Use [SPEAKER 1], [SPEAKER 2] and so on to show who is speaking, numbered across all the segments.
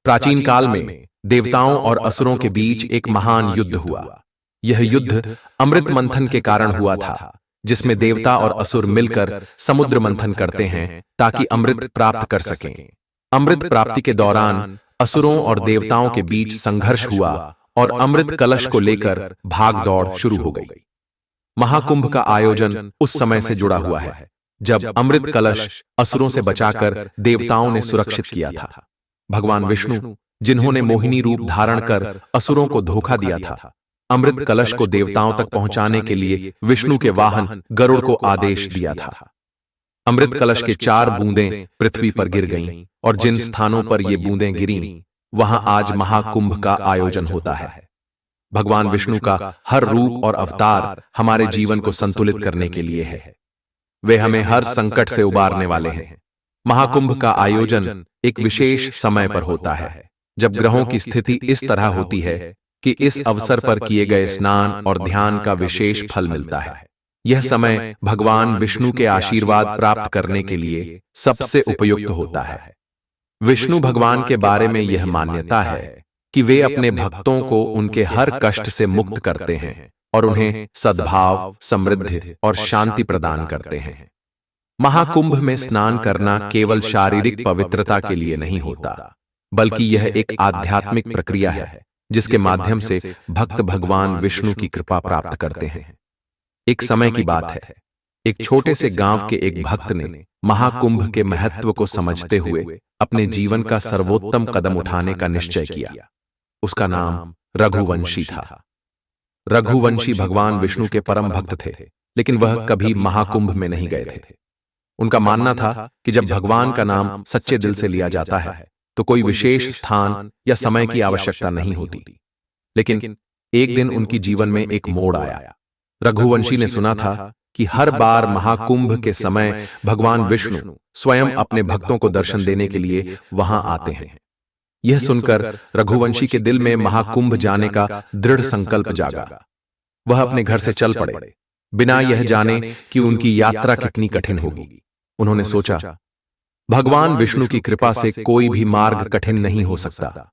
[SPEAKER 1] प्राचीन काल में देवताओं और असुरों के बीच एक महान युद्ध हुआ। यह युद्ध अमृत मंथन के कारण हुआ था, जिसमें देवता और असुर मिलकर समुद्र मंथन करते हैं ताकि अमृत प्राप्त कर सकें। अमृत प्राप्ति के दौरान असुरों और देवताओं के बीच संघर्ष हुआ और अमृत कलश को लेकर भाग दौड़ शुरू हो गई। महाकुंभ का आयोजन उस समय से जुड़ा हुआ है जब अमृत कलश असुरों से बचाकर देवताओं ने सुरक्षित किया था। भगवान विष्णु, जिन्होंने मोहिनी रूप धारण कर असुरों को धोखा दिया था, अमृत कलश को देवताओं तक पहुंचाने के लिए विष्णु के वाहन गरुड़ को आदेश दिया था। अमृत कलश के 4 बूंदें पृथ्वी पर गिर गईं और जिन स्थानों पर ये बूंदें गिरीं, वहां आज महाकुंभ का आयोजन होता है। भगवान विष्णु का हर रूप और अवतार हमारे जीवन को संतुलित करने के लिए है। वे हमें हर संकट से उबारने वाले हैं। महाकुंभ का आयोजन एक विशेष समय पर होता है, जब ग्रहों की स्थिति इस तरह होती है कि इस अवसर पर किए गए स्नान और ध्यान का विशेष फल मिलता है। यह समय भगवान विष्णु के आशीर्वाद प्राप्त करने के लिए सबसे उपयुक्त होता है। विष्णु भगवान के बारे में यह मान्यता है कि वे अपने भक्तों को उनके हर कष्ट से मुक्त करते हैं और उन्हें सद्भाव, समृद्धि और शांति प्रदान करते हैं। महाकुंभ में स्नान करना केवल शारीरिक पवित्रता के लिए नहीं होता, बल्कि यह एक आध्यात्मिक प्रक्रिया है जिसके माध्यम से भक्त भगवान विष्णु की कृपा प्राप्त करते हैं। एक समय की बात है, एक छोटे से गांव के एक भक्त ने महाकुंभ के महत्व को समझते हुए अपने जीवन का सर्वोत्तम कदम उठाने का निश्चय किया। उसका नाम रघुवंशी था। रघुवंशी भगवान विष्णु के परम भक्त थे, लेकिन वह कभी महाकुंभ में नहीं गए थे। उनका मानना था कि जब भगवान का नाम सच्चे दिल से लिया जाता है तो कोई विशेष स्थान या समय की आवश्यकता नहीं होती। लेकिन एक दिन उनकी जीवन में एक मोड़ आया। रघुवंशी ने सुना था कि हर बार महाकुंभ के समय भगवान विष्णु स्वयं अपने भक्तों को दर्शन देने के लिए वहां आते हैं। यह सुनकर रघुवंशी के दिल में महाकुंभ जाने का दृढ़ संकल्प जागा। वह अपने घर से चल पड़े, बिना यह जाने कि उनकी यात्रा कितनी कठिन होगी। उन्होंने सोचा, भगवान विष्णु की कृपा से कोई भी मार्ग कठिन नहीं हो सकता।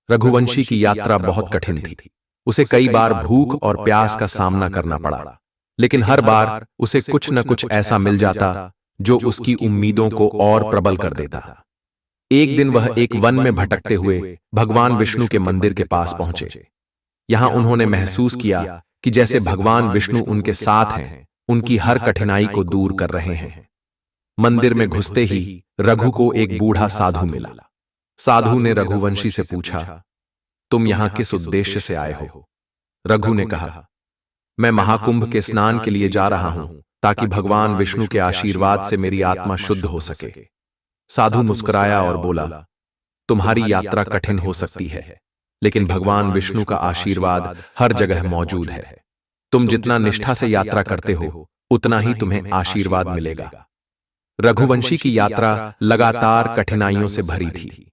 [SPEAKER 1] रघुवंशी की यात्रा बहुत कठिन थी। उसे कई बार भूख और प्यास का सामना करना पड़ा, लेकिन हर बार उसे कुछ न कुछ ऐसा मिल जाता जो उसकी उम्मीदों को और प्रबल कर देता। एक दिन वह एक वन में भटकते हुए भगवान विष्णु के मंदिर के पास पहुंचे। यहां उन्होंने महसूस किया कि जैसे भगवान विष्णु उनके साथ हैं, उनकी हर कठिनाई को दूर कर रहे हैं। मंदिर में घुसते ही रघु को एक बूढ़ा साधु मिला। साधु ने रघुवंशी से पूछा, तुम यहां किस उद्देश्य से आए हो? रघु ने कहा, मैं महाकुंभ के स्नान के लिए जा रहा हूं ताकि भगवान विष्णु के आशीर्वाद से मेरी आत्मा शुद्ध हो सके। साधु मुस्कुराया और बोला, तुम्हारी यात्रा कठिन हो सकती है, लेकिन भगवान विष्णु का आशीर्वाद हर जगह मौजूद है। तुम जितना निष्ठा से यात्रा करते हो, उतना ही तुम्हें आशीर्वाद मिलेगा। रघुवंशी की यात्रा लगातार कठिनाइयों से भरी थी,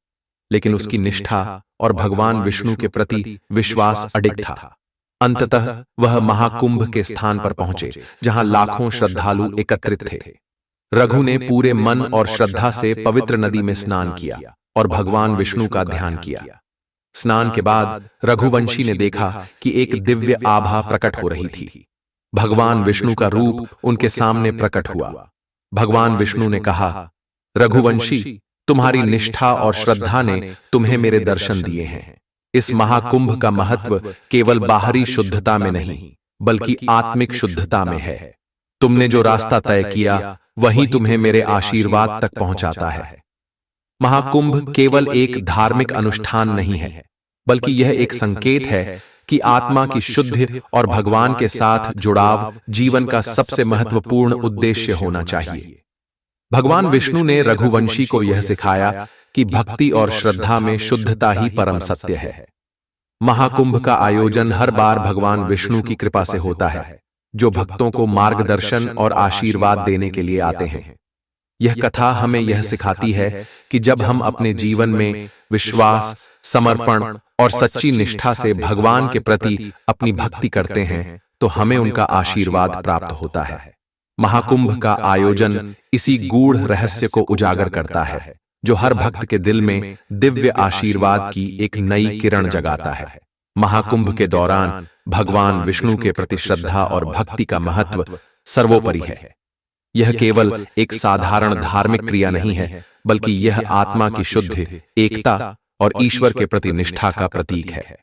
[SPEAKER 1] लेकिन उसकी निष्ठा और भगवान विष्णु के प्रति विश्वास अडिग था। अंततः वह महाकुंभ के स्थान पर पहुंचे, जहां लाखों श्रद्धालु एकत्रित थे। रघु ने पूरे मन और श्रद्धा से पवित्र नदी में स्नान किया और भगवान विष्णु का ध्यान किया। स्नान के बाद रघुवंशी ने देखा कि एक दिव्य आभा प्रकट हो रही थी। भगवान विष्णु का रूप उनके सामने प्रकट हुआ। भगवान विष्णु ने कहा, रघुवंशी, तुम्हारी निष्ठा और श्रद्धा ने तुम्हें मेरे दर्शन दिए हैं। इस महाकुंभ का महत्व केवल बाहरी शुद्धता में नहीं, बल्कि आत्मिक शुद्धता में है। तुमने जो रास्ता तय किया, वही तुम्हें मेरे आशीर्वाद तक पहुंचाता है। महाकुंभ केवल एक धार्मिक अनुष्ठान नहीं है, बल्कि यह एक संकेत है कि आत्मा की शुद्धि और भगवान के साथ जुड़ाव जीवन का सबसे महत्वपूर्ण उद्देश्य होना चाहिए। भगवान विष्णु ने रघुवंशी को यह सिखाया कि भक्ति और श्रद्धा में शुद्धता ही परम सत्य है। महाकुंभ का आयोजन हर बार भगवान विष्णु की कृपा से होता है, जो भक्तों को मार्गदर्शन और आशीर्वाद देने के लिए आते हैं। यह कथा हमें यह सिखाती है कि जब हम अपने जीवन में विश्वास, समर्पण और सच्ची निष्ठा से भगवान के प्रति अपनी भक्ति करते हैं, तो हमें उनका आशीर्वाद प्राप्त होता है। महाकुंभ का आयोजन इसी गूढ़ रहस्य को उजागर करता है, जो हर भक्त के दिल में दिव्य आशीर्वाद की एक नई किरण जगाता है। महाकुंभ के दौरान भगवान विष्णु के प्रति श्रद्धा और भक्ति का महत्व सर्वोपरि है। यह केवल एक साधारण धार्मिक क्रिया नहीं है, बल्कि यह आत्मा की शुद्ध, एकता और ईश्वर के प्रति निष्ठा का प्रतीक है।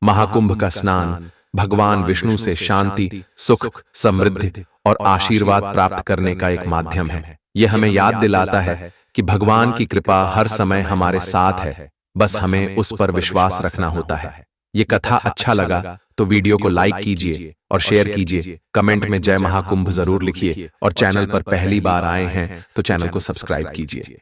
[SPEAKER 1] महाकुंभ का स्नान भगवान विष्णु से शांति, सुख, समृद्धि और आशीर्वाद प्राप्त करने का एक माध्यम है। यह हमें याद दिलाता है कि भगवान की कृपा हर समय हमारे साथ है, बस हमें उस पर विश्वास रखना होता है। ये कथा अच्छा लगा तो वीडियो को लाइक कीजिए और शेयर कीजिए। कमेंट में जय महाकुंभ जरूर लिखिए और चैनल पर पहली बार आए हैं तो चैनल को सब्सक्राइब कीजिए।